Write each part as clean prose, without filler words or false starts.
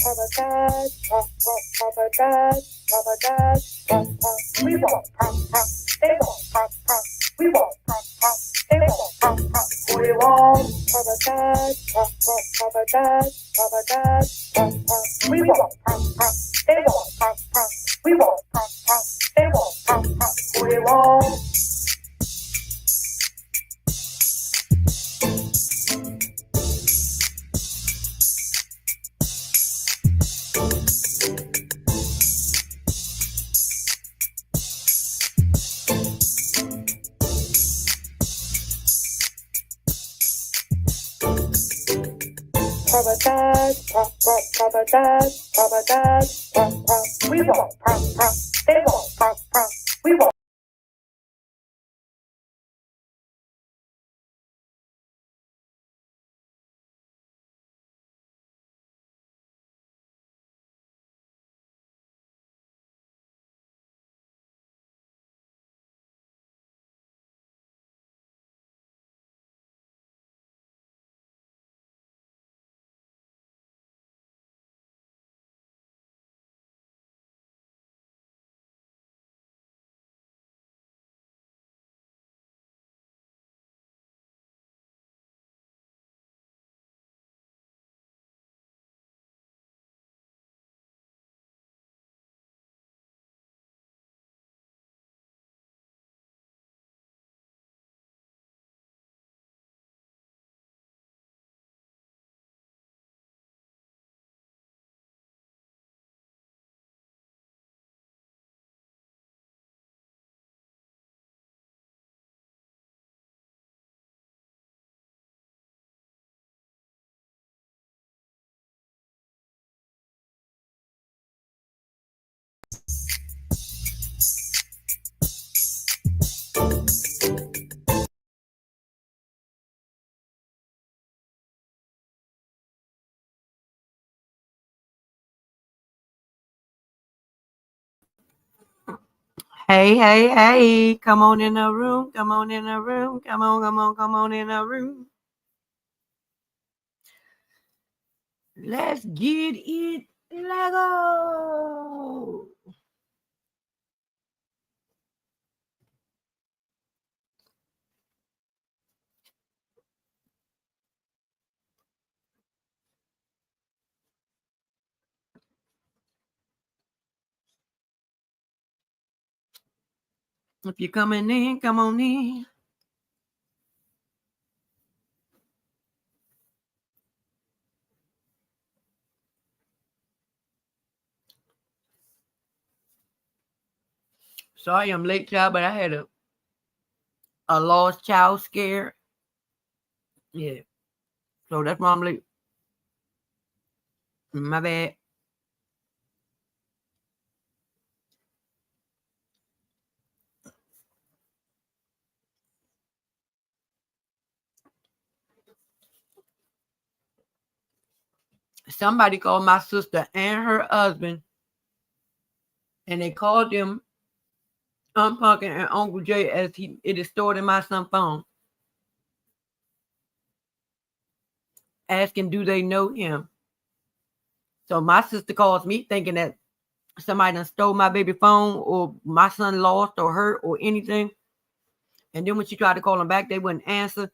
We won't pop pop. They won't pop pop. We won't pop pop. They won't pop pop. We won't pop pop. We won't pop pop. They won't pop pop. We won't pop pop. They won't pop pop. We won't. We won't pop pop. They won't pop pop. We won't. Hey, hey, hey, come on in the room, come on in the room, come on, come on, come on in the room. Let's get it Lego. If you're coming in, come on in. Sorry I'm late, child, but I had a lost child scare. Yeah. So that's why I'm late. My bad. Somebody called my sister and her husband, and they called them Aunt Pumpkin and Uncle Jay as it is stored in my son's phone, asking do they know him. So my sister calls me thinking that somebody done stole my baby phone or my son lost or hurt or anything. And then when she tried to call them back, they wouldn't answer.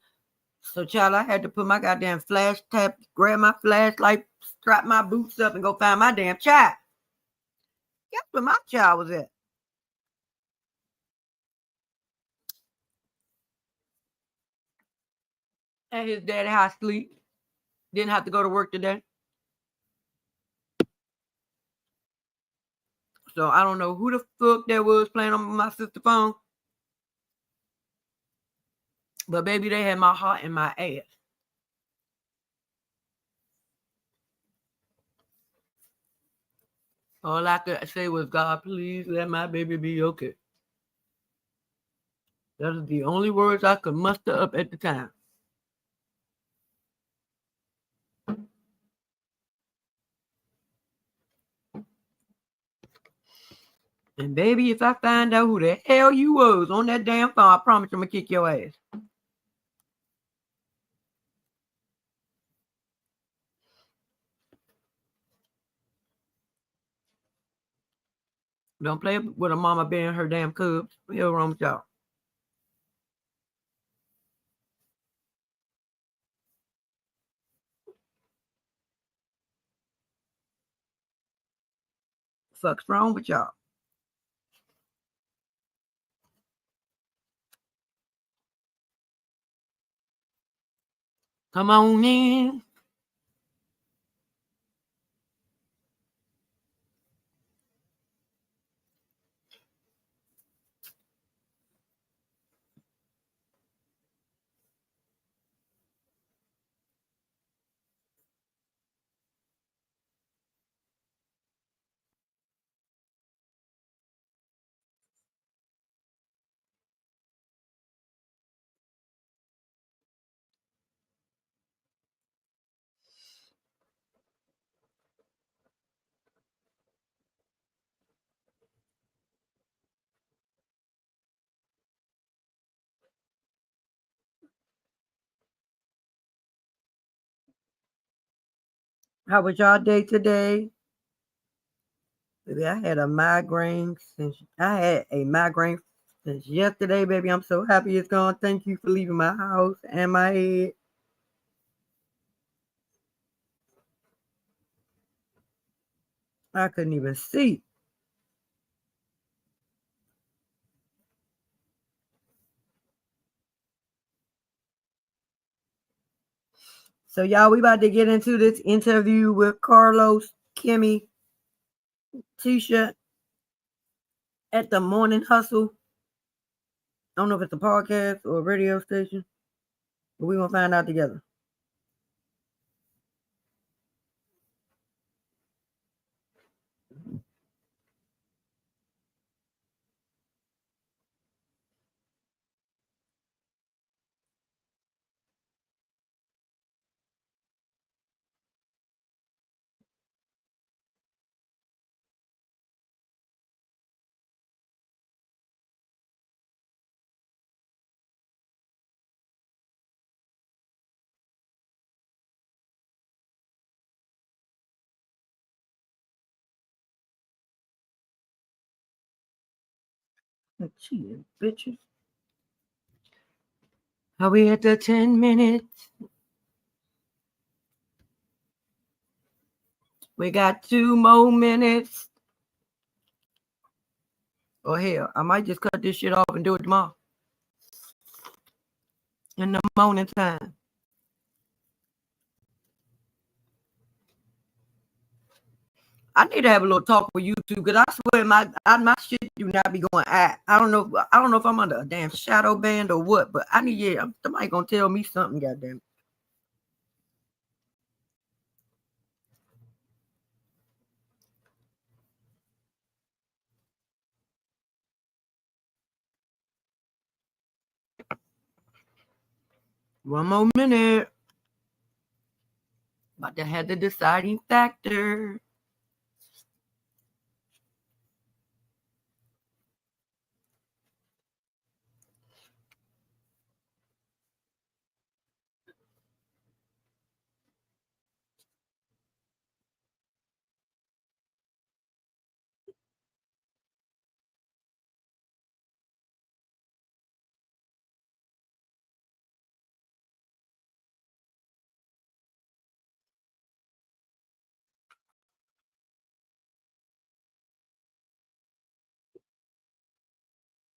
So, child, I had to put my goddamn flash tap, grab my flashlight, strap my boots up, and go find my damn child. Guess where my child was at? At his daddy house sleep. Didn't have to go to work today. So I don't know who the fuck that was playing on my sister's phone. But baby, they had my heart in my ass. All I could say was, God, please let my baby be okay. That is the only words I could muster up at the time. And baby, if I find out who the hell you was on that damn phone, I promise I'm gonna kick your ass. Don't play with a mama bearing her damn cubs. What's wrong with y'all? Fuck's wrong with y'all? Come on in. How was y'all day today? Baby, I had a migraine since yesterday, baby. I'm so happy it's gone. Thank you for leaving my house and my head. I couldn't even see. So, y'all, we about to get into this interview with Carlos, Kimmi, Tisha at the Morning Hustle. I don't know if it's a podcast or a radio station, but we're going to find out together. Cheating bitches. Are we at the 10 minutes? We got 2 more minutes. Or hell, I might just cut this shit off and do it tomorrow. In the morning time. I need to have a little talk with YouTube because I swear my shit do not be going at. I don't know if I'm under a damn shadow band or what, but somebody gonna tell me something, goddamn. One more minute. About to have the deciding factor.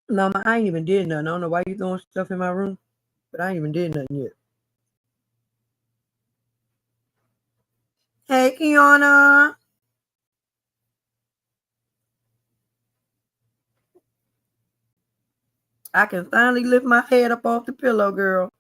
Mama, I ain't even did nothing. I don't know why you throwing stuff in my room, but I ain't even did nothing yet. Hey, Kiana. I can finally lift my head up off the pillow, girl.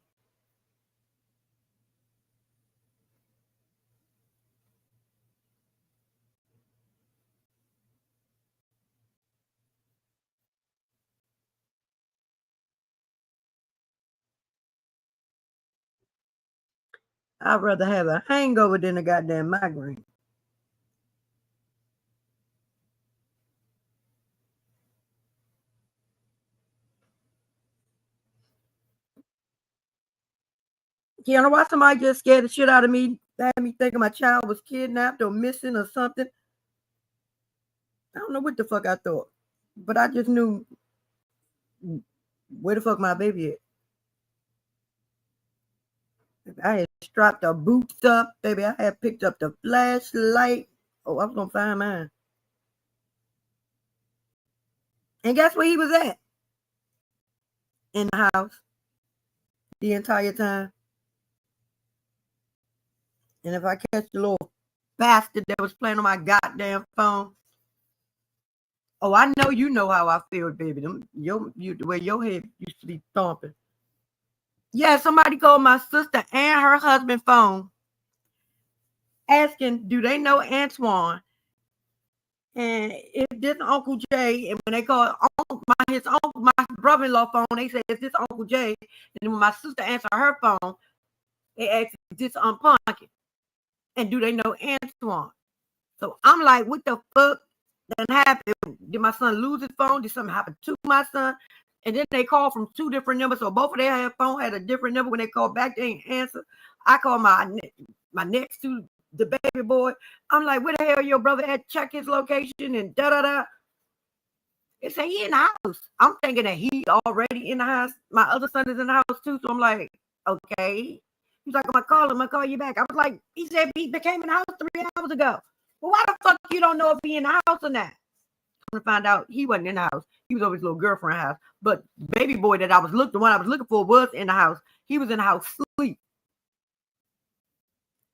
I'd rather have a hangover than a goddamn migraine. Kiana, why somebody just scared the shit out of me, had me thinking my child was kidnapped or missing or something? I don't know what the fuck I thought. But I just knew where the fuck my baby at. I had strapped the boots up, baby. I had picked up the flashlight. Oh, I was gonna find mine. And guess where he was at? In the house the entire time. And if I catch the little bastard that was playing on my goddamn phone, oh, I know you know how I feel, baby. The way your head used to be thumping. Yeah, somebody called my sister and her husband phone asking, do they know Antoine? And if this Uncle Jay, and when they called my brother-in-law phone, they said, is this Uncle Jay? And when my sister answered her phone, they asked, is this Punkin? And do they know Antoine? So I'm like, what the fuck done happened? Did my son lose his phone? Did something happen to my son? And then they called from 2 different numbers. So both of their phone had a different number. When they called back, they ain't answer. I called my next to the baby boy. I'm like, where the hell your brother at? Check his location and da-da-da. They say he in the house. I'm thinking that he already in the house. My other son is in the house too. So I'm like, okay. He's like, I'm gonna call him. I'm gonna call you back. I was like, he said he became in the house 3 hours ago. Well, why the fuck you don't know if he in the house or not? I'm gonna find out he wasn't in the house. He was over his little girlfriend's house. But baby boy that the one I was looking for was in the house. He was in the house sleep.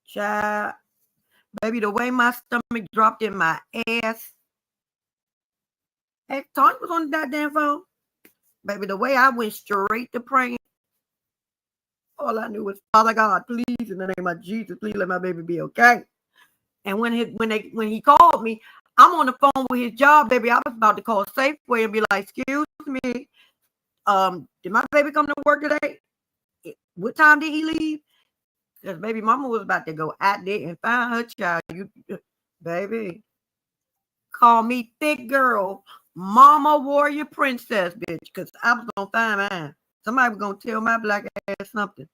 Child, baby, the way my stomach dropped in my ass. Hey, Tony was on the goddamn phone. Baby, the way I went straight to praying. All I knew was, Father God, please, in the name of Jesus, please let my baby be okay. And when he called me, I'm on the phone with his job, baby. I was about to call Safeway and be like, excuse me, did my baby come to work today? What time did he leave? Because baby mama was about to go out there and find her child. Baby, call me thick girl, mama warrior princess, bitch, because I was going to find mine. Somebody was going to tell my black ass something.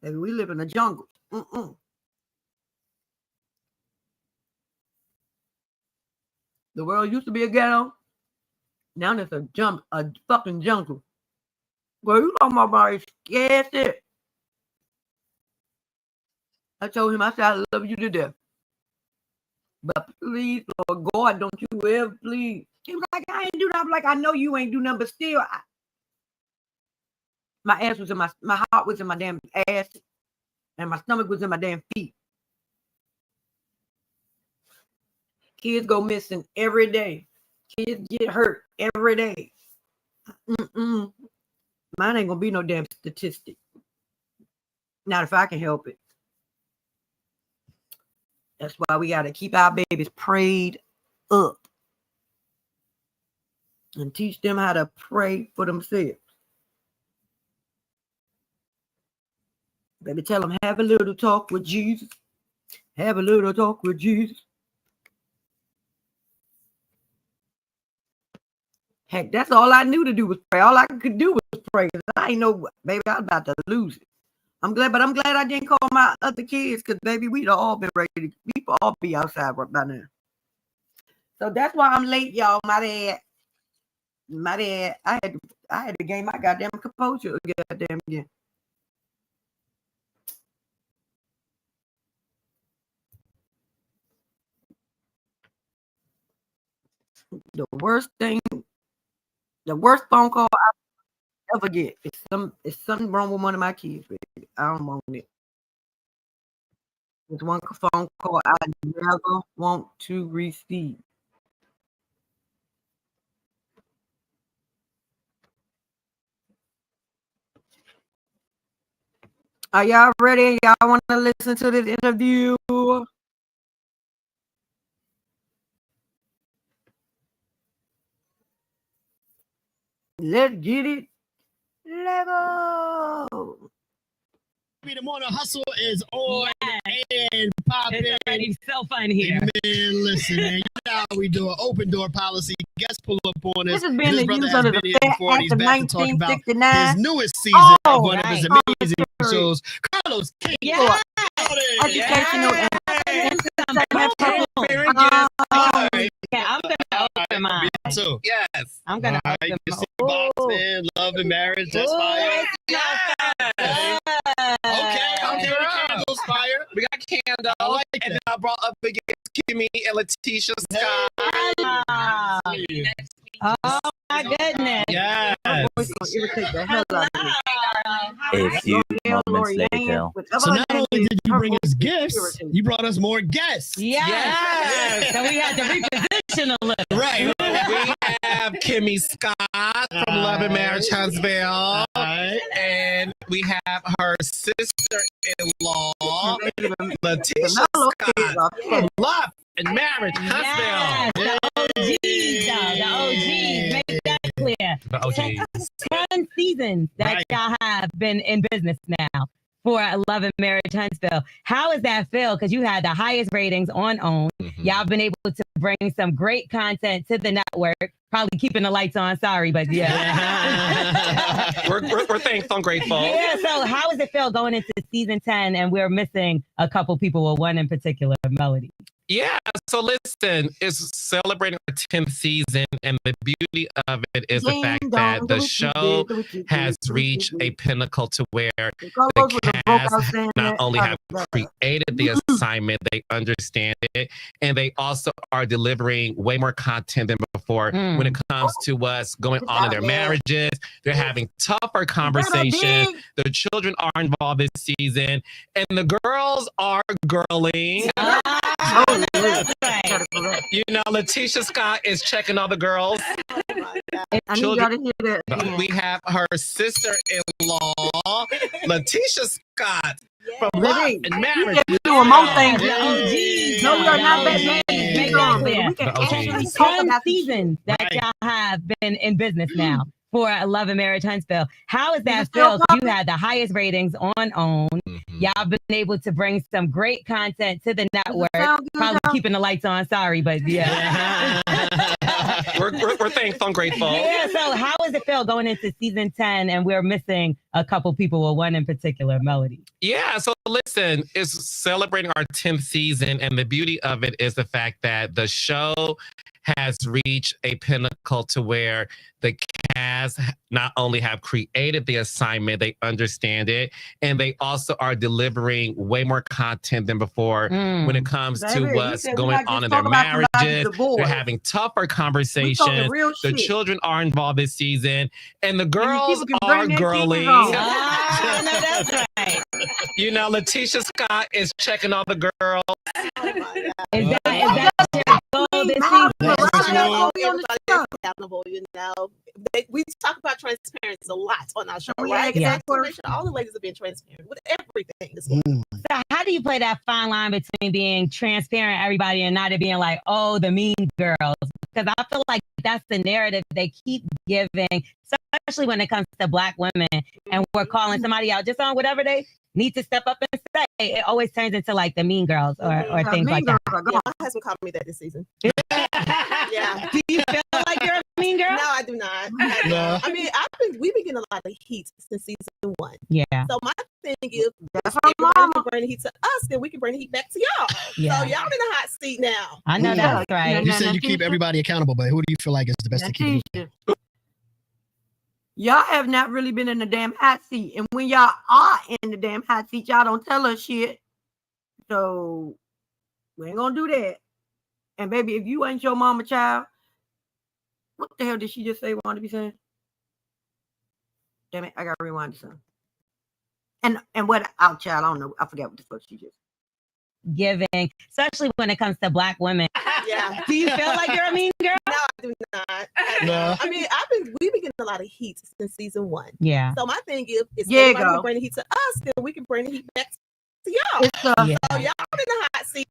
Baby, we live in the jungle. The world used to be a ghetto. Now there's a fucking jungle. Well, you know my body scared it. I told him, I said, I love you to death. But please, Lord God, don't you ever, please. He was like, I ain't do nothing. Like, I know you ain't do nothing, but still, my ass was in my heart was in my damn ass, and my stomach was in my damn feet. Kids go missing every day. Kids get hurt every day. Mine ain't gonna be no damn statistic. Not if I can help it. That's why we gotta keep our babies prayed up and teach them how to pray for themselves. Baby, tell them, have a little talk with Jesus. Have a little talk with Jesus. Heck, that's all I knew to do was pray. All I could do was pray. I ain't know, baby, I was about to lose it. I'm glad I didn't call my other kids, because baby, we'd all been ready to, we'd all be outside by now. So that's why I'm late, y'all. My dad, I had to gain my goddamn composure goddamn again. The worst phone call I ever get is something wrong with one of my kids, baby. I don't want it. It's one phone call I never want to receive. Are y'all ready? Y'all want to listen to this interview? Let's get it. Let go. The morning hustle is on and popping. It's already so fun here. Man, listen, man. You know how we do an open door policy. Guests pull up on us. This has been This the brother use has under been the here Fair before, and Act he's of back to talk about 1969. his newest season of one of his amazing Right. shows, Carlos King. Yeah. Educational and entertainment Okay, I'm gonna open mine. So, Yes. I'm gonna all right, open you mine. see Boxman, Love and Marriage, that's fire. Yes. Okay, Come the on. candles fire. We got candles. I like And that. then I brought up against Kimmi and Latisha Scott. Ah. Oh my goodness. Yes. Voice gonna irritate the hell out of me. A few L'Oreal, moments L'Oreal, later. whatever So her not name only is, did you her bring voice us is gifts, irritating. you brought us more guests. Yes. So we had to reposition a little. Right. We have Kimmi Scott from Love and Marriage Huntsville. All right. And we have her sister-in-law, The Latisha mellow Scott kids are from Love and Marriage Huntsville. Yes, the OGs, though. The OGs. Make that clear. The OGs. 10 seasons that Right. y'all have been in business now for Love and Marriage Huntsville. How does that feel? Because you had the highest ratings on OWN. Y'all been able to bring some great content to the network. Probably keeping the lights on. Sorry, but yeah. We're thankful and grateful. Yeah, so how does it feel going into season 10 and we're missing a couple people, or one in particular, Melody? Yeah, so listen, it's celebrating our 10th season, and the beauty of it is the fact that the show has reached a pinnacle to where the cast not only have created the assignment, they understand it, and they also are delivering way more content than before when it comes to what's going on in their marriages. They're having tougher conversations. The children are involved this season, and the girls are girling. That's right. You know, Latisha Scott is checking all the girls. I need y'all to hear that. again. We have her sister-in-law, Latisha Scott from Love Baby, and we Marriage. can do more things. The OGs. No, we are not The that OGs. bad. Make that clear. We can The OGs. actually talk 10 about seasons that Right. y'all have been in business now for Love and Marriage Huntsville. How does Is that it still feel? 'Cause you had the highest ratings on OWN. Y'all been able to bring some great content to the network. sound good, Probably though? keeping the lights on. Sorry, but yeah. We're thankful and grateful. Yeah, so how does it feel going into season 10 and we're missing a couple people, or one in particular, Melody? Yeah, so listen, it's celebrating our 10th season, and the beauty of it is the fact that the show has reached a pinnacle to where the cast not only have created the assignment, they understand it, and they also are delivering way more content than before when it comes Baby, to you what's said we going not just on in talk their about somebody's marriages. divorce. They're having tougher We talking conversations. real The shit. children are involved this season, and the these girls people can are bring their kids girling. home. Ah, no, that's right. You know, Latisha Scott is checking all the girls. Is that your goal this season? That's what you Mariah, want. be on the Everybody show. is accountable, you know. We talk about transparency a lot on our show, Oh, yeah, right? yeah. So I wanna make sure all the ladies are being transparent with everything. As well. So how do you play that fine line between being transparent, everybody, and not it being like, oh, the mean girls? Because I feel like that's the narrative they keep giving, especially when it comes to Black women, and we're calling somebody out just on whatever they need to step up and say. It always turns into like the mean girls or things like that. Yeah, my husband called me that this season. Yeah. Do you feel like you're a mean girl? No, I do not. No. I mean, we've been getting a lot of heat since season 1. Yeah. So my thing is, That's if her everybody mama. can bring the heat to us, then we can bring the heat back to y'all. Yeah. So y'all in the hot seat now. I know Yeah. that's right. You said you keep everybody accountable, but who do you feel like is the best to keep it? Latisha, y'all have not really been in the damn hot seat. And when y'all are in the damn hot seat, y'all don't tell us shit. So we ain't gonna do that. And baby, if you ain't your mama child, what the hell did she just say wanted to be saying? Damn it, I gotta rewind this one. And what out child, I don't know. I forgot what the fuck she just. Giving, especially when it comes to Black women. Yeah. Do you feel like you're a mean girl? No, I do not. No. I mean, we've been getting a lot of heat since season 1. Yeah. So my thing is, Yeah, everybody go. can bring the heat to us, then we can bring the heat back to y'all. It's Yeah. So y'all in the hot seat.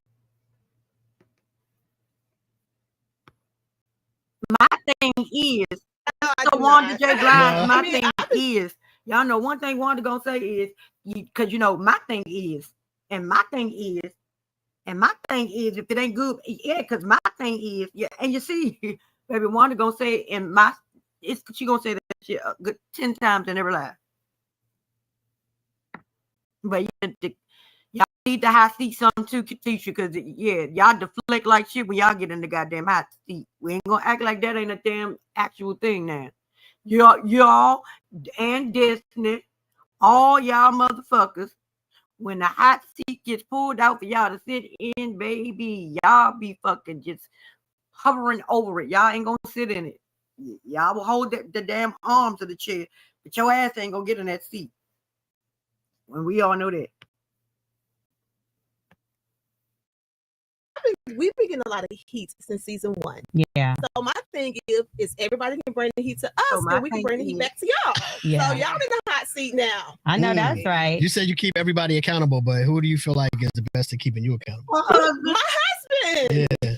my thing is No, I so do Wanda not. J. Blind, No. my I mean, thing is, y'all know one thing Wanda gonna say is, because you know my thing is, and my thing is, if it ain't good, yeah, because my thing is, yeah, and you see, baby, Wanda gonna say, and she gonna say that shit a good 10 times in every life. But y'all need the hot seat some too, Latisha, because yeah, y'all deflect like shit when y'all get in the goddamn hot seat. We ain't gonna act like that ain't a damn actual thing now. Y'all and Disney, all y'all motherfuckers, when the hot seat gets pulled out for y'all to sit in, baby, y'all be fucking just hovering over it. Y'all ain't gonna sit in it. Y'all will hold the damn arms of the chair, but your ass ain't gonna get in that seat. When we all know that. We've been getting a lot of heat since season 1. Yeah. So my thing is everybody can bring the heat to us, and we can bring the heat back to y'all. Yeah. So y'all in the hot seat now. I know that's right. You said you keep everybody accountable, but who do you feel like is the best at keeping you accountable? My husband. Yeah.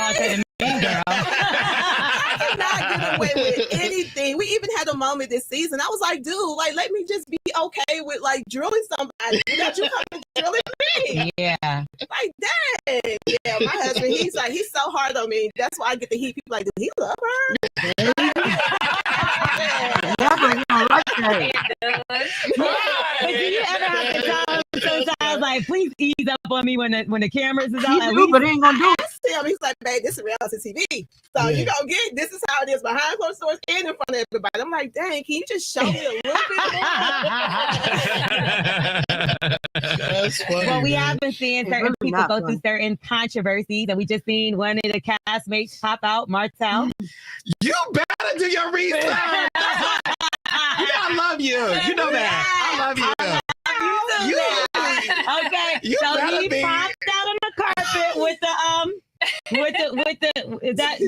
The mean girl. I cannot get away with anything. We even had a moment this season. I was like, dude, like, let me just be okay with like drilling somebody without you coming drilling me. Yeah. Like, dang. Yeah, my husband, he's so hard on me. That's why I get the heat. People like, do he love her? Do you ever have to tell him sometimes, like, please ease up on me when the cameras is out? But he ain't gonna do it. Him, he's like, babe, this is reality TV. So you gonna get this is how it is behind closed doors and in front of everybody. I'm like, dang, can you just show me a little bit more? That's funny. Well, we have been seeing certain people go through certain controversies, and we just seen one of the castmates pop out, Martell. You better do your research. I love you. You know that. I love you. Okay, so he popped out on the carpet with the is that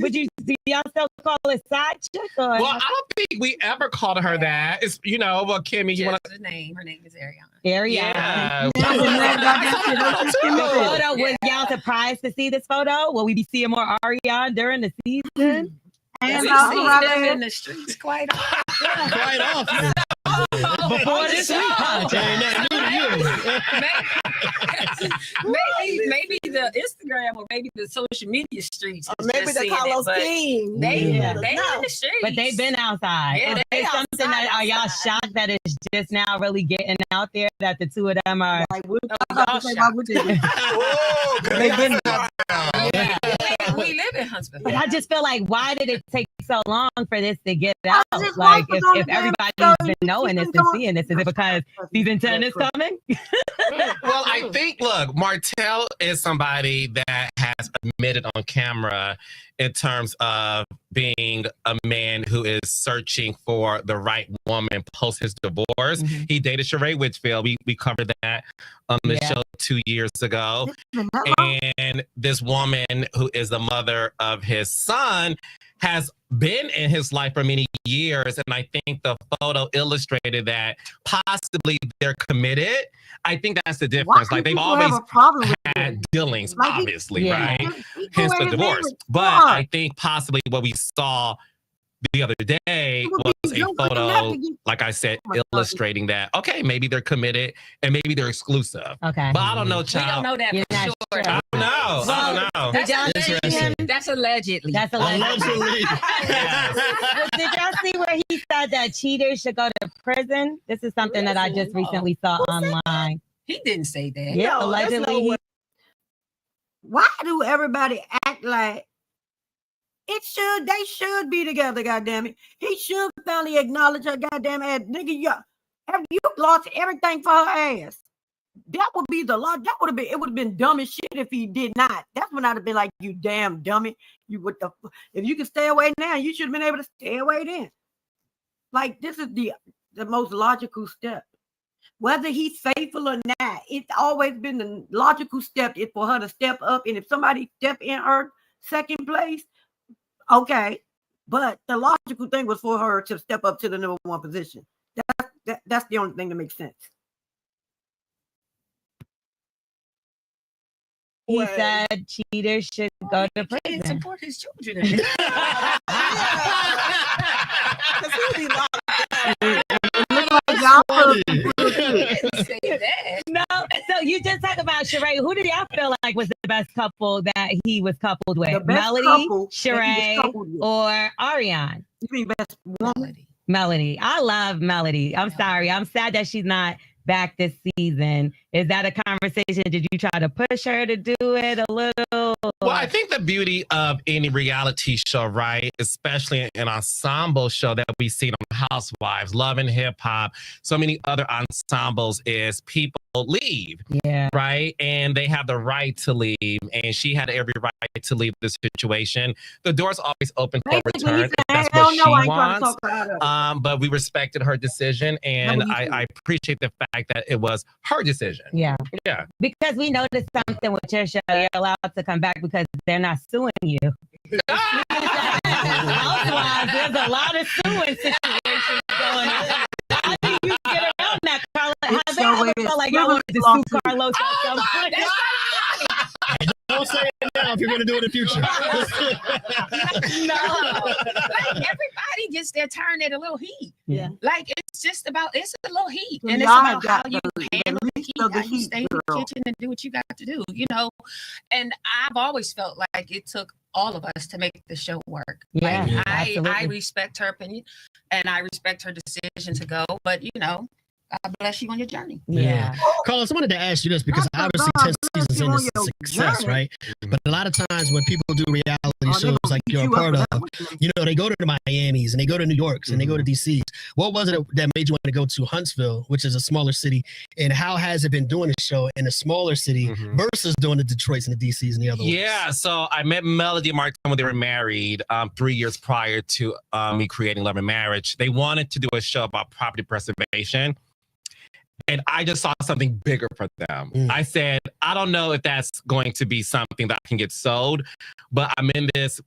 do y'all still call it side chick? Or? Well, I don't think we ever called her that. It's Kimmi, you want her name? Her name is Ariana. Ariana. Yeah. Photo, was y'all surprised to see this photo? Will we be seeing more Ariana during the season? And we see them in the streets quite often. Quite often. Before this week. Maybe the Instagram or maybe the social media streets. Or maybe the Carlos King. They in the streets. But they've been outside. Yeah, is something that are y'all shocked that it's just now really getting out there that the two of them are like They've been we live in Huntsville. But I just feel like, why did it take so long for this to get out? Like, if everybody's been knowing this and seeing this, is it because season 10 is coming? Well, I think, look, Martell is somebody that has admitted on camera in terms of being a man who is searching for the right woman post his divorce. Mm-hmm. He dated Sheree Whitfield. We covered that on the show 2 years ago. And this woman who is the mother of his son has been in his life for many years. And I think the photo illustrated that possibly they're committed. I think that's the difference. Like, they've always had dealings, like, obviously, right? Hence the divorce. But I think possibly what we saw the other day was a photo, like I said, illustrating that, okay, maybe they're committed and maybe they're exclusive. Okay. But I don't know, child. We don't know that for sure. I don't know. I don't know. That's allegedly. That's allegedly. Did y'all see where he said that cheaters should go to prison? This is something that I just recently saw online. He didn't say that. Yeah, no, allegedly. Why do everybody act like they should be together, goddammit? He should finally acknowledge her goddamn ass. Nigga, you lost everything for her ass. That would be the law. It would have been dumb as shit if he did not. That's when I'd have been like, you damn dummy. If you can stay away now, you should have been able to stay away then. Like, this is the most logical step. Whether he's faithful or not, it's always been the logical step is for her to step up. And if somebody step in her second place, okay. But the logical thing was for her to step up to the number one position. That's the only thing that makes sense. He said cheaters should go to prison. He can't support his children. No, so you just talk about Sheree. Who did y'all feel like was the best couple that he was coupled with? Melody, Sheree, or Ariane? You mean best woman? Melody. I love Melody. I'm sorry. I'm sad that she's not back this season. Is that a conversation? Did you try to push her to do it a little? Well, I think the beauty of any reality show, right, especially an ensemble show that we see on Housewives, Love and Hip Hop, so many other ensembles, is people leave, right? And they have the right to leave. And she had every right to leave the situation. The door's always open for return if that's what she wants. But we respected her decision, and I appreciate the fact that it was her decision. Yeah. Yeah. Because we noticed something with your show. You're allowed to come back because they're not suing you. Housewives, there's a lot of suing situations going on. How do you get around that, Carla? How they ever felt like y'all wanted to sue Carlos at some point? Don't say it now if you're going to do it in the future. No. Like, everybody gets their turn at a little heat. Yeah. Like, it's a little heat. And it's Y'all about how you got handle the heat, of the how you heat, stay in the girl. kitchen and do what you got to do, you know? And I've always felt like it took all of us to make the show work. Yeah, Like, I absolutely. respect her opinion and I respect her decision to go, but, you know, God bless you on your journey. Yeah. Carlos, I wanted to ask you this because obviously 10 seasons in is a success, right? But a lot of times when people do reality shows like you're a part of, you know, they go to the Miamis and they go to New Yorks and they go to DCs. What was it that made you want to go to Huntsville, which is a smaller city? And how has it been doing the show in a smaller city versus doing the Detroits and the DCs and the other ones? Yeah, so I met Melody and Mark when they were married 3 years prior to me creating Love and Marriage. They wanted to do a show about property preservation. And I just saw something bigger for them. I said, I don't know if that's going to be something that can get sold, but I'm in this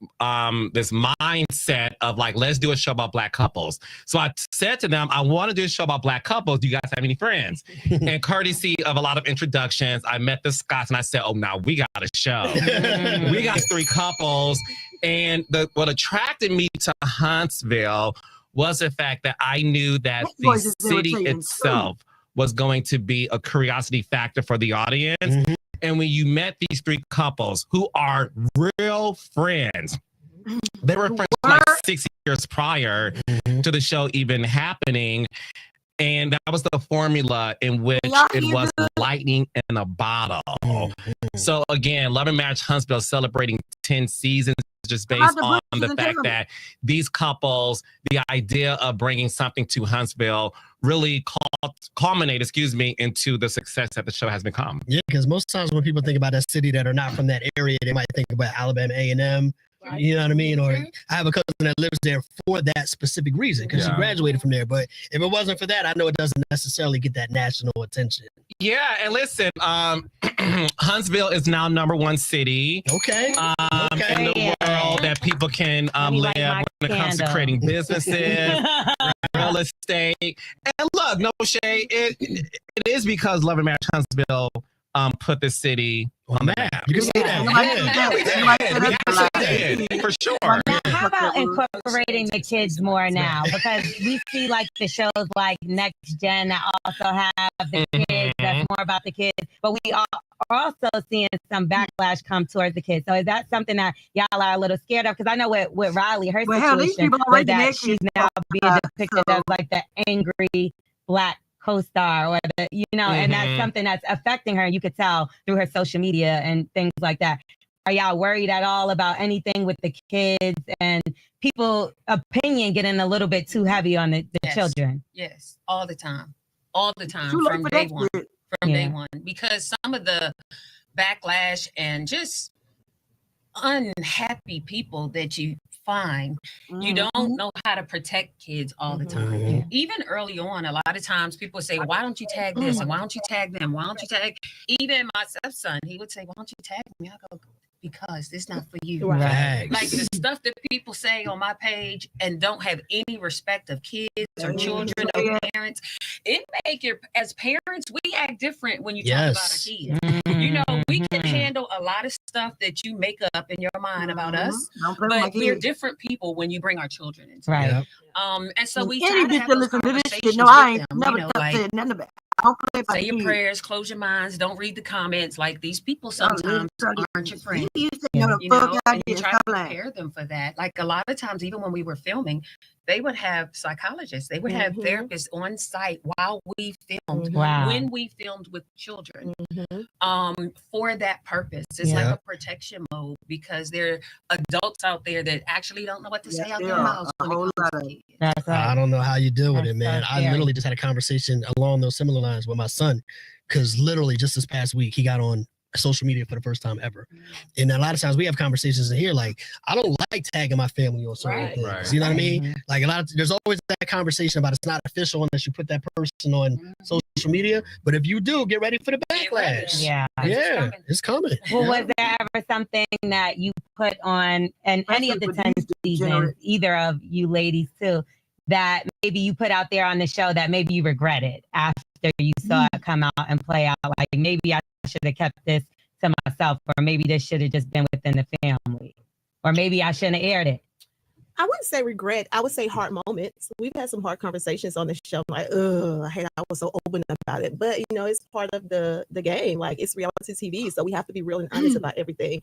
this mindset of like, let's do a show about Black couples. So I said to them, I want to do a show about Black couples. Do you guys have any friends? And courtesy of a lot of introductions, I met the Scots and I said, oh, now we got a show. We got 3 couples. And what attracted me to Huntsville was the fact that I knew that the city itself was going to be a curiosity factor for the audience. And when you met these 3 couples who are real friends, they were friends for like 6 years prior to the show even happening. And that was the formula in which it was lightning in a bottle. So again, Love and Marriage Huntsville celebrating 10 seasons just based on the fact that these couples, the idea of bringing something to Huntsville really culminated, into the success that the show has become. Yeah, because most times when people think about that city that are not from that area, they might think about Alabama A&M. Right. You know what I mean? Or I have a cousin that lives there for that specific reason because she graduated from there. But if it wasn't for that, I know it doesn't necessarily get that national attention. Yeah, and listen, Huntsville is now #1 city. Okay. In the world that people can live when it comes to creating businesses, real estate. And look, no shade, it is because Love and Marriage Huntsville put the city on the map. You can say that. For sure. Now, how about incorporating the kids more now? Because we see like the shows like Next Gen that also have the kids, that's more about the kids, but we are also seeing some backlash come towards the kids. So is that something that y'all are a little scared of? Because I know with Riley, her situation was that she's now being depicted as like the angry Black co-star or the, you know, and that's something that's affecting her. You could tell through her social media and things like that. Are y'all worried at all about anything with the kids and people opinion getting a little bit too heavy on the children? Yes, all the time from day one. Day one, because some of the backlash and just unhappy people that you find, you don't know how to protect kids all the time. Even early on, a lot of times people say, why don't you tag this and why don't you tag them? Why don't you tag? Even my stepson, he would say, why don't you tag me? I go, because it's not for you. Right. Like the stuff that people say on my page and don't have any respect of kids or children or parents, it make your, as parents, we act different when you talk about our kids. You know, we can handle a lot of stuff that you make up in your mind about us, but we're different people when you bring our children into it. And so we try to have those conversations with them, you know, like, say your prayers, close your minds, don't read the comments. Like, these people sometimes aren't your friends. You know, and you try to prepare them for that. Like, a lot of times, even when we were filming, they would have psychologists, they would have therapists on site while we filmed, Wow. when we filmed with children, for that purpose. It's like a protection mode, because there are adults out there that actually don't know what to say out their mouths when it comes to kids. That's right. I don't know how you deal with That's it, man. so I scary. literally just had a conversation along those similar lines with my son, because literally just this past week, he got on social media for the first time ever. And a lot of times we have conversations in here like, I don't like tagging my family on certain things. You know what I mean? Like there's always that conversation about it's not official unless you put that person on social media. But if you do, get ready for the backlash. Yeah. Yeah, it's coming. Well, was there ever something that you put on, and any of the 10 seasons, either of you ladies too, that maybe you put out there on the show that maybe you regretted after you saw it come out and play out? Like, maybe I should have kept this to myself, or maybe this should have just been within the family, or maybe I shouldn't have aired it. I wouldn't say regret. I would say hard moments. We've had some hard conversations on the show. Like, I hate I was so open about it. But, you know, it's part of the game. Like, it's reality TV. So we have to be real and honest about everything.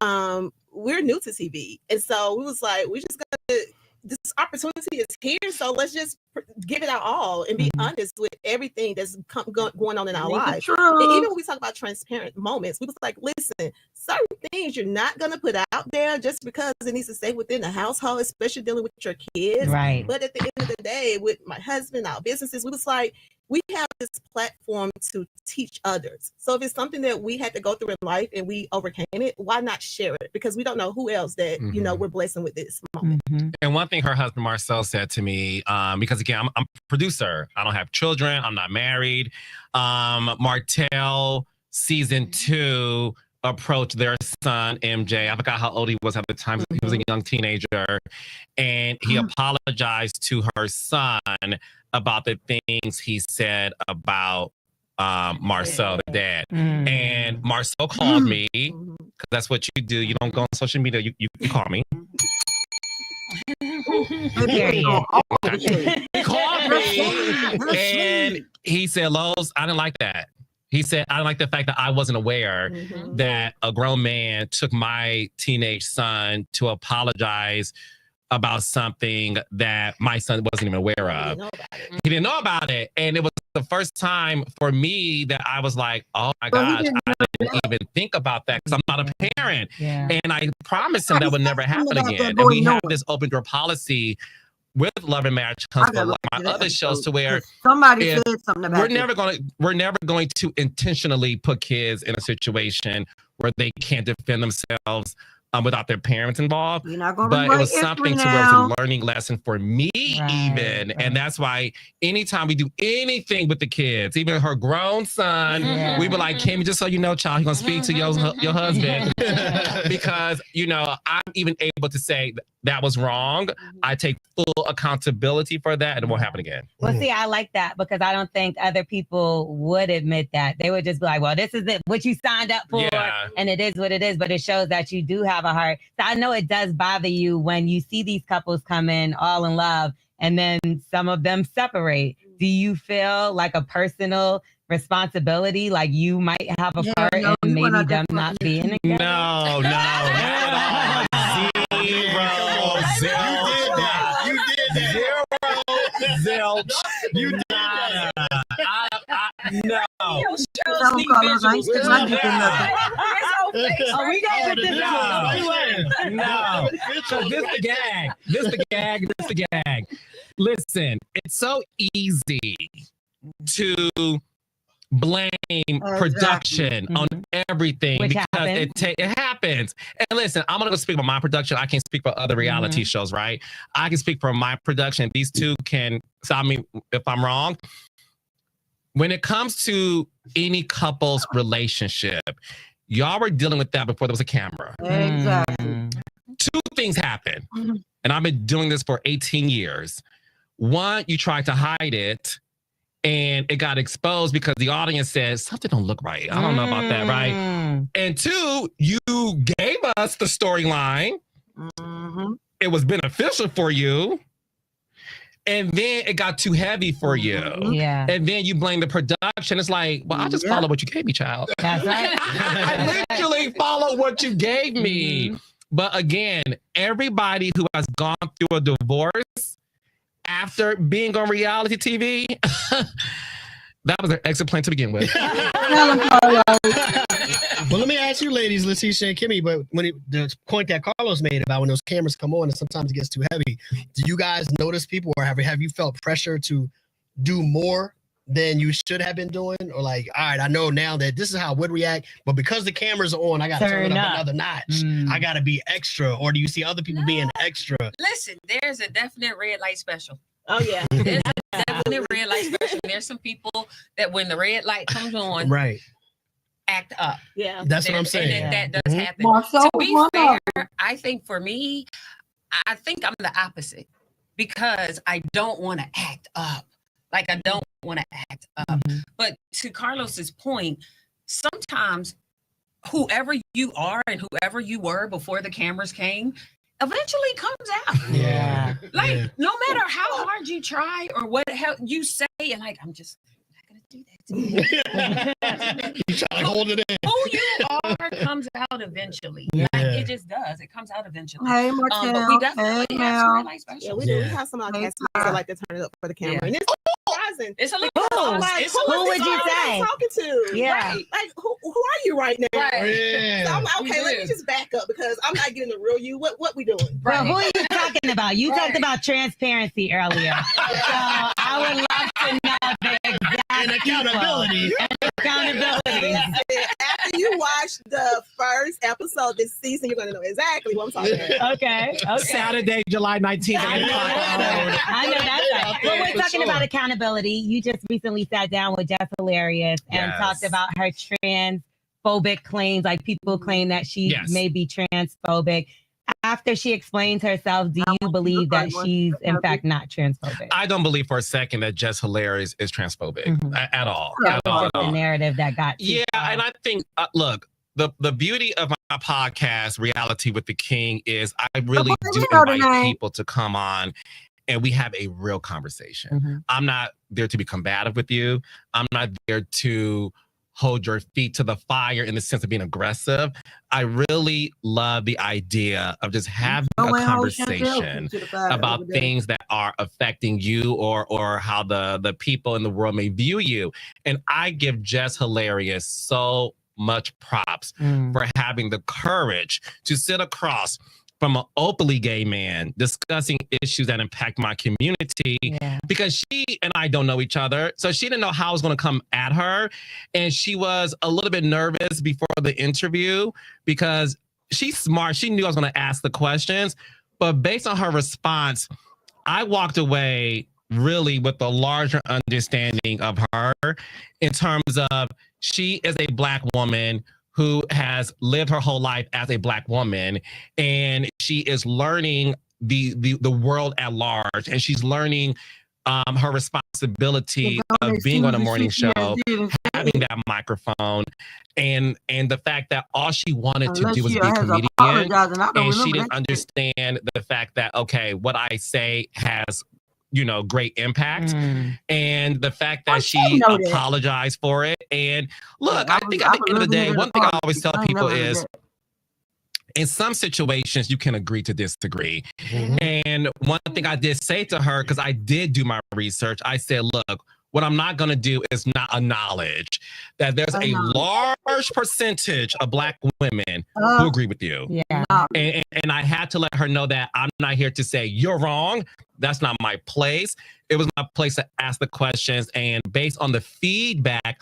We're new to TV. And so we was like, we just got to, this opportunity is here. So let's just give it our all and be honest with everything that's going on in our lives. And even when we talk about transparent moments, we was like, listen, certain things you're not going to put out there just because it needs to stay within the household, especially dealing with your kids. Right. But at the end of the day, with my husband, our businesses, we was like, we have this platform to teach others. So if it's something that we had to go through in life and we overcame it, why not share it? Because we don't know who else that, you know, we're blessing with this moment. And one thing her husband Marcel said to me, because again, I'm a producer. I don't have children. I'm not married. Martell, season 2, approached their son, MJ. I forgot how old he was at the time. He was a young teenager. And he apologized to her son about the things he said about Marcel, the dad. And Marcel called me, because that's what you do. You don't go on social media. You call me. He called me and he said, Lowe's, I didn't like that. He said, I didn't like the fact that I wasn't aware that a grown man took my teenage son to apologize about something that my son wasn't even aware of. He didn't know about it. And it was the first time for me that I was like, oh my gosh, I didn't even think about that because I'm not a parent. And I promised him that would never happen again. And we have this open door policy with Love and Marriage Huntsville, like my other shows, to where somebody said something about we're never going to intentionally put kids in a situation where they can't defend themselves without their parents involved. But it was something to where it was a learning lesson for me, even. And that's why anytime we do anything with the kids, even her grown son, we be like, Kimmi, just so you know, child, you're going to speak to your husband. Because, you know, I'm even able to say that was wrong. I take full accountability for that, and it won't happen again. Well, see, I like that because I don't think other people would admit that. They would just be like, well, this is what you signed up for, and it is what it is. But it shows that you do have a heart. So I know it does bother you when you see these couples come in all in love and then some of them separate. Do you feel like a personal responsibility, like you might have a part in maybe them not being together? No, not at all. Zilch. You did that. No. No. So this the gag. Listen, it's so easy to blame production on everything because it happens. And listen, I'm gonna go speak about my production. I can't speak for other reality shows, right? I can speak for my production. These two can stop me if I'm wrong. When it comes to any couple's relationship, y'all were dealing with that before there was a camera. Exactly. Two things happen, and I've been doing this for 18 years. One, you tried to hide it, and it got exposed because the audience says, something don't look right. I don't know about that, right? And two, you gave us the storyline. It was beneficial for you. And then it got too heavy for you. And then you blame the production. It's like, well, I just follow what you gave me, child. That's right. I literally follow what you gave me. But again, everybody who has gone through a divorce after being on reality TV, that was their exit plan to begin with. Well, let me ask you, ladies, Latisha and Kimmi, but the point that Carlos made about when those cameras come on and sometimes it gets too heavy, do you guys notice people, or have you felt pressure to do more than you should have been doing? Or like, all right, I know now that this is how I would react, but because the cameras are on, I got to turn it up another notch. I got to be extra. Or do you see other people being extra? Listen, there's a definite red light special. Oh, yeah. There's a definite red light special. There's some people that when the red light comes on, right, act up. Yeah. That's what I'm saying. And that does happen. Marcel To be fair, was I think for me, I think I'm the opposite because I don't want to act up. Like I don't want to act up. But to Carlos's point, sometimes whoever you are and whoever you were before the cameras came eventually comes out. Yeah. Like no matter how hard you try or what hell you say, and like I'm just not gonna do that to me. You try to hold it in. Who you are comes out eventually. Yeah. Like it just does. It comes out eventually. Hey, But Marcel. we definitely have some real life specials. Yeah, we do. We Yeah. have some podcasts that like to turn it up for the camera. Yeah. And it's surprising. It's a little Like, it's who who would you am I say? talking to? Yeah. Right. Like, who are you right now? Right. So I'm Yeah. like, okay, let me just back up because I'm not getting the real you. What we doing? Well, who Right. are you talking about? You talked about transparency earlier. So I would love to know the exact And accountability. accountability. After you watch the first episode this season, you're gonna know exactly what I'm talking about. Okay. Saturday, July 19th. I know that's right. But we're For talking sure. about accountability. You just recently sat down with Jess Hilarious and Yes. talked about her transphobic claims. Like people claim that she Yes. may be transphobic. After she explains herself, do you believe that she's in fact not transphobic? I don't believe for a second that Jess Hilarious is transphobic at all. That At all, was at the all. narrative that got too Yeah, far. and I think, look, the beauty of my podcast, Reality with the King, is I really But do you know the invite name. people to come on and we have a real conversation. Mhm. I'm not there to be combative with you. I'm not there to hold your feet to the fire in the sense of being aggressive. I really love the idea of just having a conversation about things that are affecting you or how the people in the world may view you. And I give Jess Hilarious so much props for having the courage to sit across from an openly gay man discussing issues that impact my community, Yeah. because she and I don't know each other. So she didn't know how I was going to come at her. And she was a little bit nervous before the interview because she's smart. She knew I was going to ask the questions. But based on her response, I walked away really with a larger understanding of her in terms of she is a Black woman who has lived her whole life as a Black woman, and she is learning the world at large, and she's learning her responsibility of being on a morning show, having that microphone, and the fact that all she wanted to do was be a comedian, and she didn't understand the fact that, okay, what I say has, you know, great impact, and the fact that she apologized for it. And look, I think at the end of the day, one thing I always tell people is, in some situations, you can agree to disagree. And one thing I did say to her, because I did do my research, I said, look, what I'm not going to do is not acknowledge that there's a large percentage of Black women who agree with you. Yeah. And I had to let her know that I'm not here to say you're wrong. That's not my place. It was my place to ask the questions. And based on the feedback,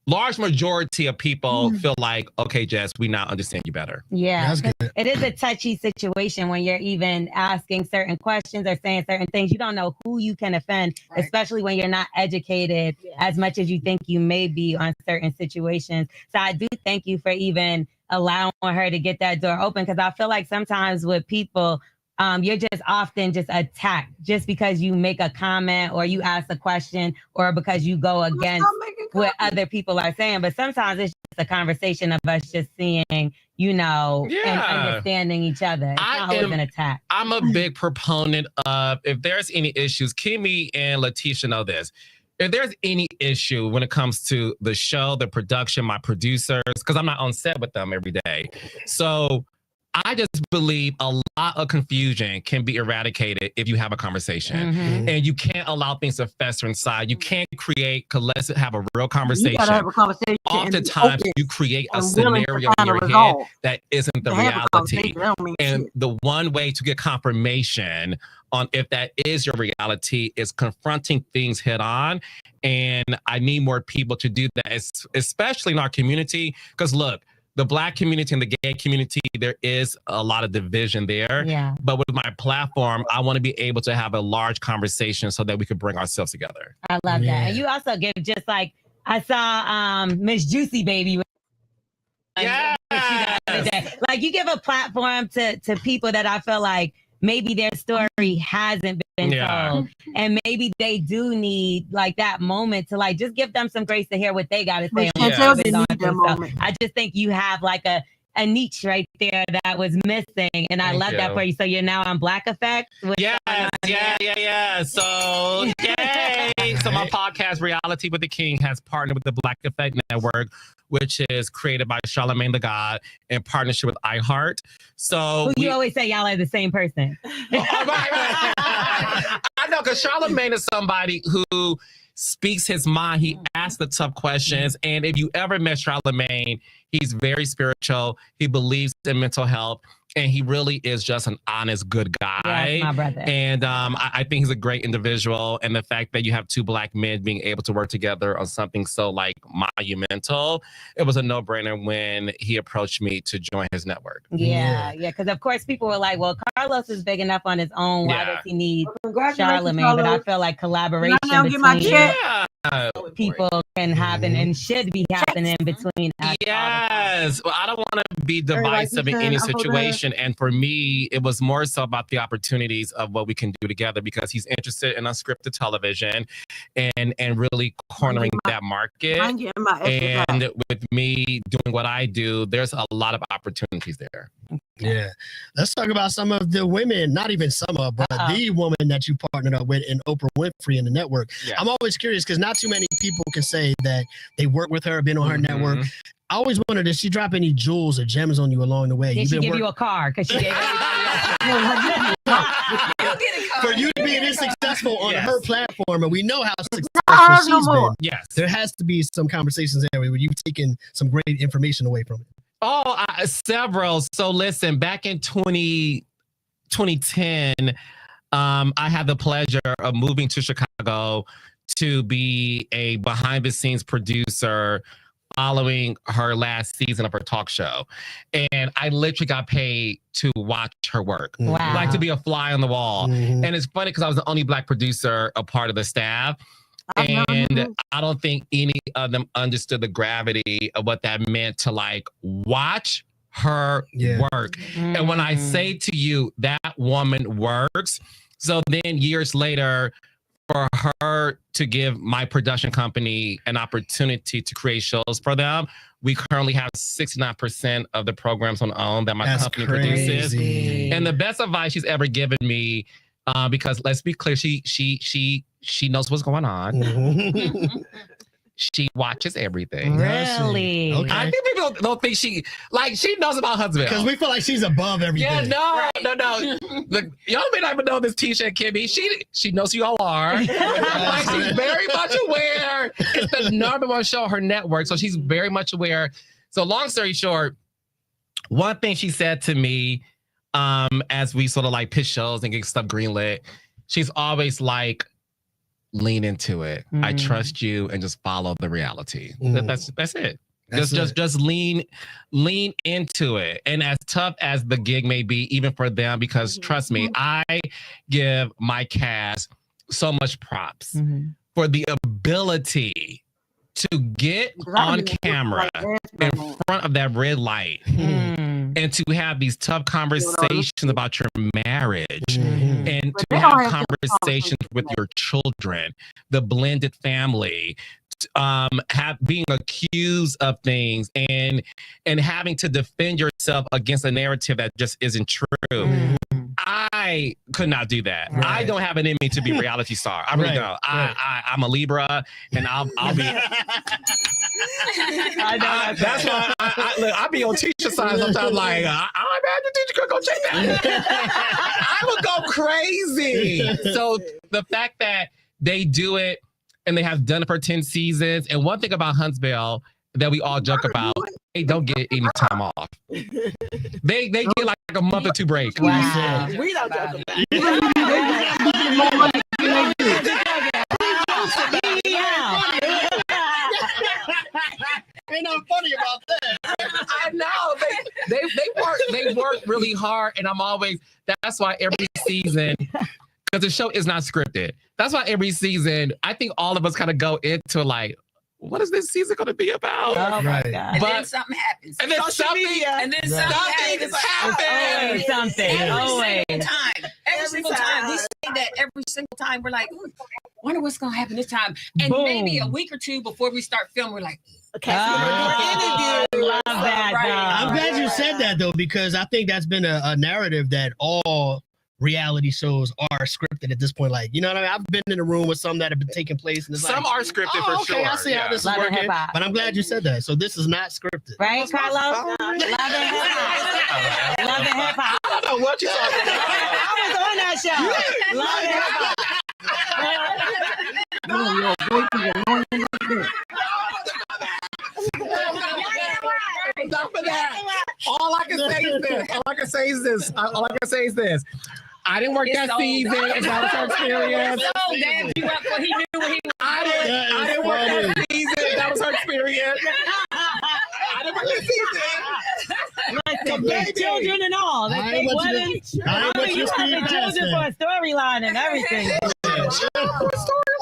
large majority of people feel like, okay, Jess, we now understand you better. Yeah. That's good. It is a touchy situation when you're even asking certain questions or saying certain things. You don't know who you can offend, especially when you're not educated as much as you think you may be on certain situations. So I do thank you for even allowing her to get that door open, because I feel like sometimes with people, you're just often just attacked just because you make a comment or you ask a question or because you go against what other people are saying. But sometimes it's just a conversation of us just seeing, you know, and understanding each other. It's not always an attack. I'm a big proponent of, if there's any issues, Kimmi and Latisha know this. If there's any issue when it comes to the show, the production, my producers, because I'm not on set with them every day. So I just believe a lot of confusion can be eradicated if you have a conversation. And you can't allow things to fester inside. You can't create, because let's have a real conversation. You gotta have a conversation. Oftentimes, you create a scenario in your head that isn't the reality. And the one way to get confirmation on if that is your reality is confronting things head on. And I need more people to do that, especially in our community. Because look, the Black community and the gay community, there is a lot of division there. Yeah. But with my platform, I want to be able to have a large conversation so that we could bring ourselves together. I love that. And you also give, just like I saw Miss Juicy Baby. Yeah. Like you give a platform to people that I feel like maybe their story hasn't been told. And maybe they do need like that moment to like just give them some grace to hear what they got to say. I just think you have like a niche right there that was missing. And I love that for you. So you're now on Black Effect. Yeah. So yay. So my podcast, Reality with the King, has partnered with the Black Effect Network, which is created by Charlamagne the God in partnership with iHeart. So you always say y'all are the same person. Right. I know, because Charlamagne is somebody who speaks his mind. He asks the tough questions. And if you ever met Charlamagne, he's very spiritual. He believes in mental health. And he really is just an honest, good guy. Yes, my brother. And I think he's a great individual. And the fact that you have two Black men being able to work together on something so like monumental, it was a no-brainer when he approached me to join his network. Yeah. Because of course people were like, well, Carlos is big enough on his own. Why does he need Charlamagne? But I feel like collaboration between people can happen and should be happening between us. Yes. Well, I don't want to be divisive in any situation. And for me, it was more so about the opportunities of what we can do together, because he's interested in unscripted television and really cornering that market. And with me doing what I do, there's a lot of opportunities there. Yeah. Let's talk about some of the women, not even some of, but the woman that you partnered up with in Oprah Winfrey in the network. Yeah. I'm always curious because not too many people can say that they work with her, been on her network. I always wondered, did she drop any jewels or gems on you along the way? Did she give you a car? Because she gave everybody else. For you to be this successful on her platform, and we know how successful she's been. Yes. There has to be some conversations there where you've taken some great information away from it. Oh, several. So listen, back in 2010, I had the pleasure of moving to Chicago to be a behind-the-scenes producer following her last season of her talk show. And I literally got paid to watch her work. Wow. Like to be a fly on the wall. And it's funny because I was the only Black producer, a part of the staff. And I don't think any of them understood the gravity of what that meant to like watch her work. And when I say to you, that woman works. So then years later, for her to give my production company an opportunity to create shows for them, we currently have 69% of the programs on OWN that my company produces. And the best advice she's ever given me, because let's be clear, she knows what's going on. She watches everything. Really? Okay. I think people don't think she knows about Huntsville. Because we feel like she's above everything. Yeah, no. Look, y'all may not even know this Tisha and Kimmi. She knows who y'all are. Like, she's very much aware. It's the #1 show on her network, so she's very much aware. So long story short, one thing she said to me, as we sort of like pitch shows and get stuff greenlit, she's always like, lean into it. I trust you, and just follow the reality. That's it. Just lean into it. And as tough as the gig may be, even for them, because trust me, I give my cast so much props for the ability to get on camera in front of that red light and to have these tough conversations about your marriage and to have conversations with your children, the blended family, being accused of things and having to defend yourself against a narrative that just isn't true. I could not do that. Right. I don't have an image to be a reality star. I really don't. I'm a Libra, and I'll be. That's why I be on Tisha's side sometimes. Like I'm mad at Tisha. Go check that. I would go crazy. So the fact that they do it and they have done it for 10 seasons, and one thing about Huntsville that we all joke about, they don't get any time off. They get like a month or two break. Wow. We don't joke about it. Ain't nothing funny about that. I know they work really hard, and that's why every season, because the show is not scripted. That's why every season, I think all of us kind of go into like, what is this season going to be about? Oh my God. And then something happens. And then something happens. Always something. Every single time. We say that every single time. We're like, wonder what's going to happen this time. And maybe a week or two before we start filming, we're like, love that. I'm glad you said that though, because I think that's been a narrative that all reality shows are scripted at this point. Like, you know what I mean? I've been in a room with some that have been taking place, and it's some are scripted for sure. I see how this is working, but I'm glad you said that. So this is not scripted, right, Carlos? Love and hip hop. Love and hip hop. I don't know what you're talking about. I was on that show. Love and hip hop. Enough of that. All I can say is this. I didn't work that season. It's not her experience. Damn you up when he knew what he was. I didn't work that season. That was her experience. I didn't work that season. Listen, children and all. They you having children for a storyline and everything.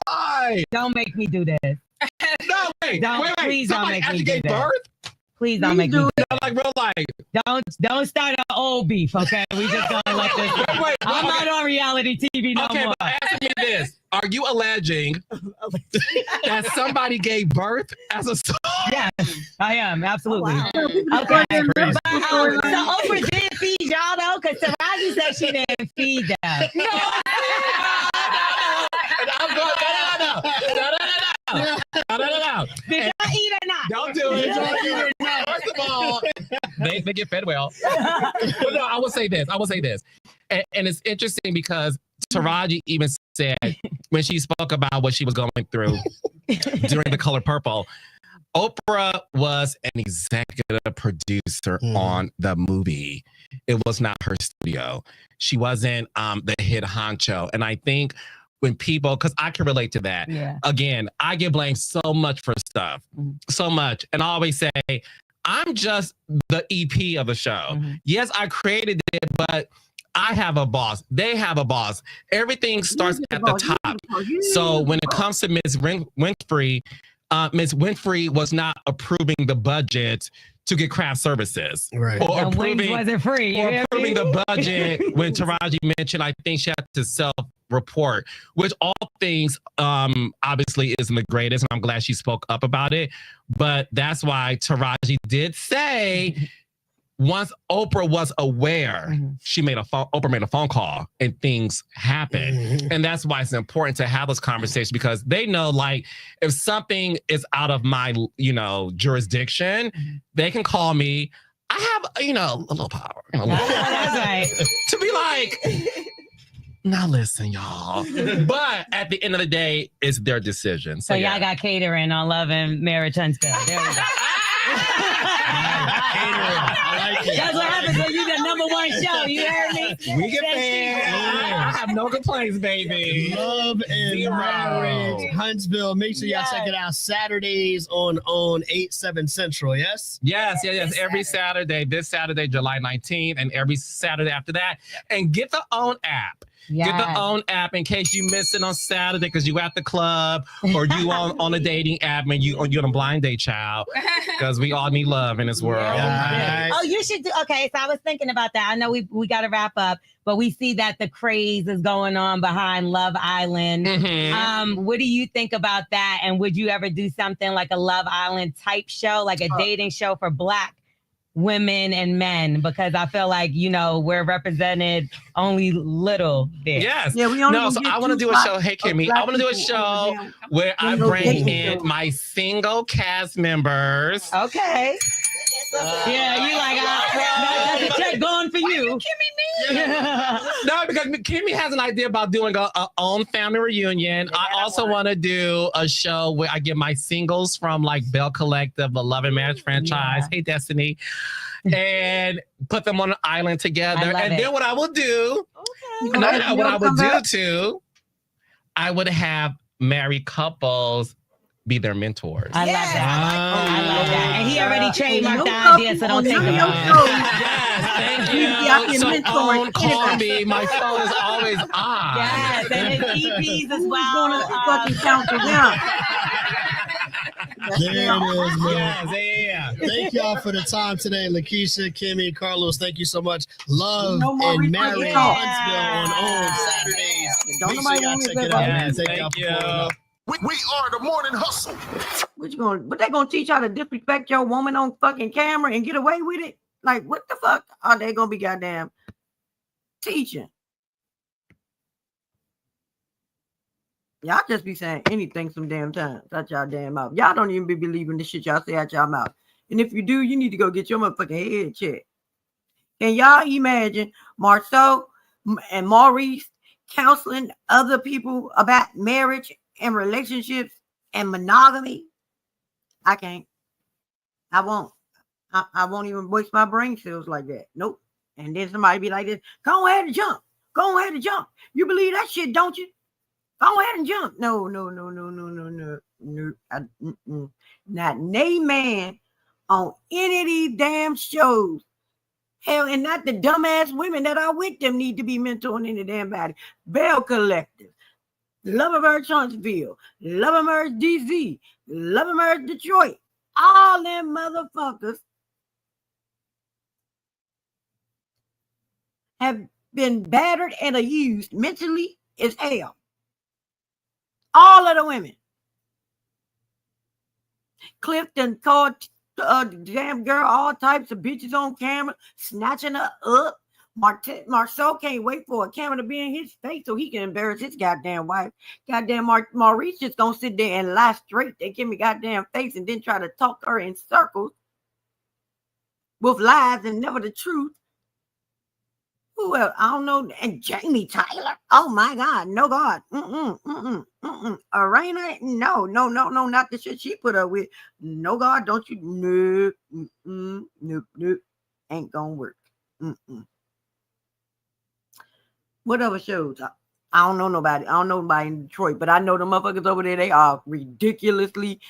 Storyline. Don't make me do this. No, wait. Please don't make me do that. Birth? Please don't make me do that. Like real life. Don't start an old beef, okay? We just gonna let this go. I'm not on reality TV no more. But ask me this. Are you alleging that somebody gave birth as a star? Yes, I am. Absolutely. Wow. Okay. But, so Oprah did feed y'all though? Because Taraji said she didn't feed them. No. I'm going, no. Did y'all eat or not? Don't do it. First of all, they get fed well. But no, I will say this. And it's interesting because Taraji even said when she spoke about what she was going through during The Color Purple, Oprah was an executive producer on the movie. It was not her studio. She wasn't the head honcho. And I think when people, because I can relate to that. Yeah. Again, I get blamed so much for stuff, so much. And I always say, I'm just the EP of the show. Yes, I created it, but I have a boss. They have a boss. Everything starts at the top. So when it comes to Ms. Winfrey, Ms. Winfrey was not approving the budget to get craft services. Right. Or And wings wasn't free. or approving the budget when Taraji mentioned, I think she had to self-report, which all things obviously isn't the greatest, and I'm glad she spoke up about it. But that's why Taraji did say once Oprah was aware, Oprah made a phone call and things happened. And that's why it's important to have those conversations, because they know, like, if something is out of my, jurisdiction, they can call me. I have, a little power. That's right. To be like, now listen, y'all. But at the end of the day, it's their decision. So y'all got catering on Love and Marriage Huntsville. There we go. That's what happens when you the #1 show. You heard me? We get paid. I have no complaints, baby. Love and Marriage Huntsville. Make sure y'all check it out Saturdays on 8/7 Central. Yes. Yes. Every Saturday. This Saturday, July 19th, and every Saturday after that. And get the OWN app. Yes. Get the OWN app in case you miss it on Saturday because you at the club or you on a dating app and you're on a blind date, child. Because we all need love in this world. Yeah. Oh, you should do. Okay, so I was thinking about that. I know we got to wrap up, but we see that the craze is going on behind Love Island. What do you think about that? And would you ever do something like a Love Island type show, like a dating show for Black women and men, because I feel like, you know, we're represented only little bit. Yes. Yeah, we only No, so I want to do a show. Hey, Kimmy, I want to do a show where I bring in my single cast members. Okay. Yeah, you like, that's a check going for you. No, because Kimmy has an idea about doing a own family reunion. I also want to do a show where I get my singles from like Bell Collective, the Love and Marriage franchise. Hey, Destiny. And put them on an island together. And then what I will do, what I would do too, I would have married couples be their mentors. I love that. I love that. And he already trademarked the idea, so don't think about it. Yes, thank you. So call me. My phone is always on. Yes, and his EPs as well. Fucking counsel down. There it is, man. Yeah. Thank y'all for the time today, Latisha, Kimmy, Carlos. Thank you so much. Love and marriage Huntsville on Saturdays. Don't Make sure y'all check it out, man. Thank you. We are the morning hustle. What they gonna teach how to disrespect your woman on fucking camera and get away with it? Like, what the fuck are they gonna be goddamn teaching? Y'all just be saying anything some damn time. That's y'all damn mouth. Y'all don't even be believing the shit y'all say out y'all mouth. And if you do, you need to go get your motherfucking head checked. Can y'all imagine Marceau and Maurice counseling other people about marriage and relationships and monogamy? I can't. I won't. I won't even waste my brain cells like that. Nope. And then somebody be like this, go ahead and jump. Go ahead and jump. You believe that shit, don't you? Go ahead and jump. No. Not nay man on any of these damn shows. Hell, and not the dumbass women that are with them need to be mentoring any damn body. Bell Collective, Love and Merge Huntsville, Love and Merge DC, Love and Merge Detroit. All them motherfuckers have been battered and abused mentally as hell. All of the women. Clifton called the damn girl all types of bitches on camera, snatching her up. Marceau can't wait for a camera to be in his face so he can embarrass his goddamn wife. Goddamn Maurice just gonna sit there and lie straight. They give me goddamn face and then try to talk her in circles with lies and never the truth. Who else? I don't know. And Jamie Tyler. Oh my God. No God. Arena. No. Not the shit she put up with. No God. Don't you? Nope. Ain't gonna work. What other shows? I don't know nobody. I don't know nobody in Detroit, but I know the motherfuckers over there. They are ridiculously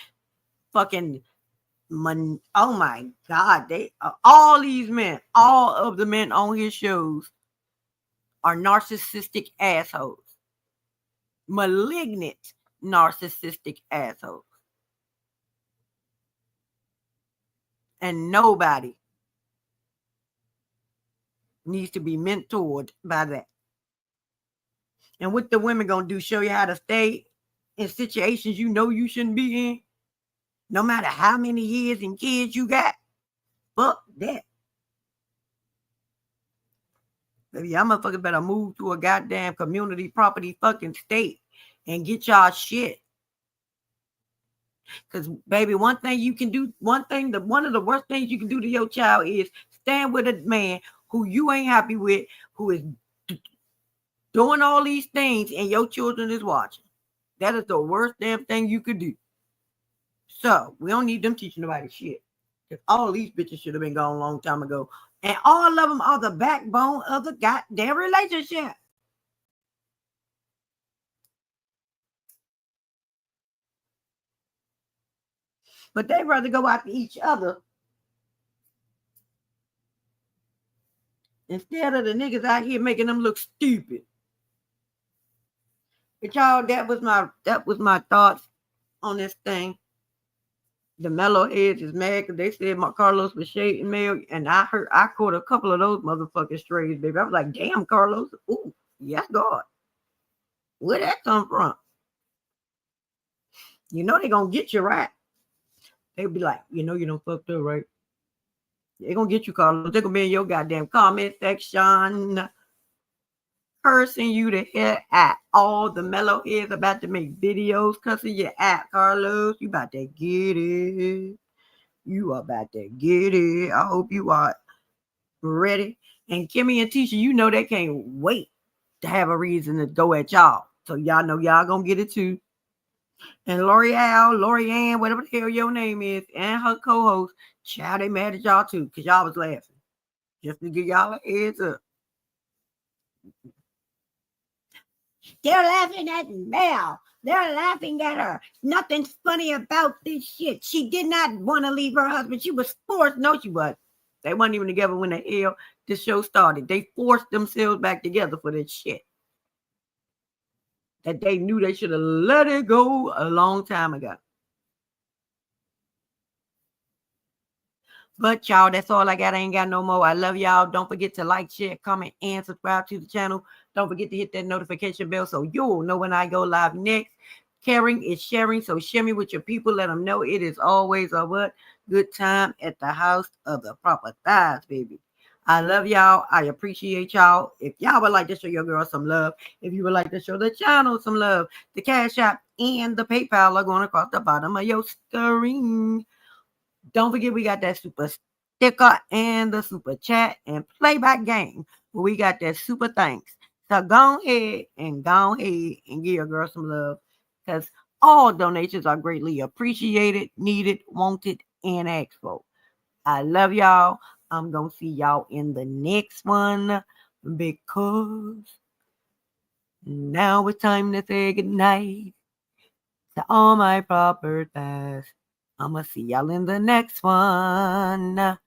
fucking. Oh my God. They all these men, all of the men on his shows are narcissistic assholes. Malignant narcissistic assholes. And nobody needs to be mentored by that. And what the women gonna do, show you how to stay in situations you know you shouldn't be in, no matter how many years and kids you got. Fuck that. Baby, y'all motherfuckers better move to a goddamn community property fucking state and get y'all shit. Because, baby, one thing you can do, one of the worst things you can do to your child is stand with a man who you ain't happy with, who is doing all these things and your children is watching. That is the worst damn thing you could do. So, we don't need them teaching nobody shit. Because all these bitches should have been gone a long time ago. And all of them are the backbone of the goddamn relationship. But they rather go after each other instead of the niggas out here making them look stupid. But y'all, that was my thoughts on this thing. The mellow heads is mad because they said my Carlos was shading mail, and I caught a couple of those motherfucking strays, baby. I was like, damn, Carlos. Ooh, yes, God. Where that come from? You know they gonna get you right. They be like, you know you done fucked up, right? They're gonna get you, Carlos. They're gonna be in your goddamn comment section, cursing you to hell at all the mellow heads about to make videos, cussing you at, Carlos. You about to get it. You are about to get it. I hope you are ready. And Kimmy and Tisha, you know they can't wait to have a reason to go at y'all. So y'all know y'all gonna get it too. And Lorianne, whatever the hell your name is, and her co-host, child, they mad at y'all too, because y'all was laughing. Just to give y'all a heads up. They're laughing at Mel. They're laughing at her. Nothing's funny about this shit. She did not want to leave her husband. She was forced. No, she wasn't. They weren't even together when the hell this show started. They forced themselves back together for this shit that they knew they should have let it go a long time ago. But y'all, that's all I got. I ain't got no more. I love y'all. Don't forget to like, share, comment, and subscribe to the channel. Don't forget to hit that notification bell so you'll know when I go live next. Caring is sharing, so share me with your people. Let them know it is always a what? Good time at the house of the proper thighs, baby. I love y'all. I appreciate y'all. If y'all would like to show your girl some love, if you would like to show the channel some love, the Cash App and the PayPal are going across the bottom of your screen. Don't forget we got that super sticker and the super chat and playback game. We got that super thanks. So go ahead and give your girl some love, because all donations are greatly appreciated, needed, wanted, and asked for. I love y'all. I'm going to see y'all in the next one, because now it's time to say goodnight to all my proper thighs. I'm going to see y'all in the next one.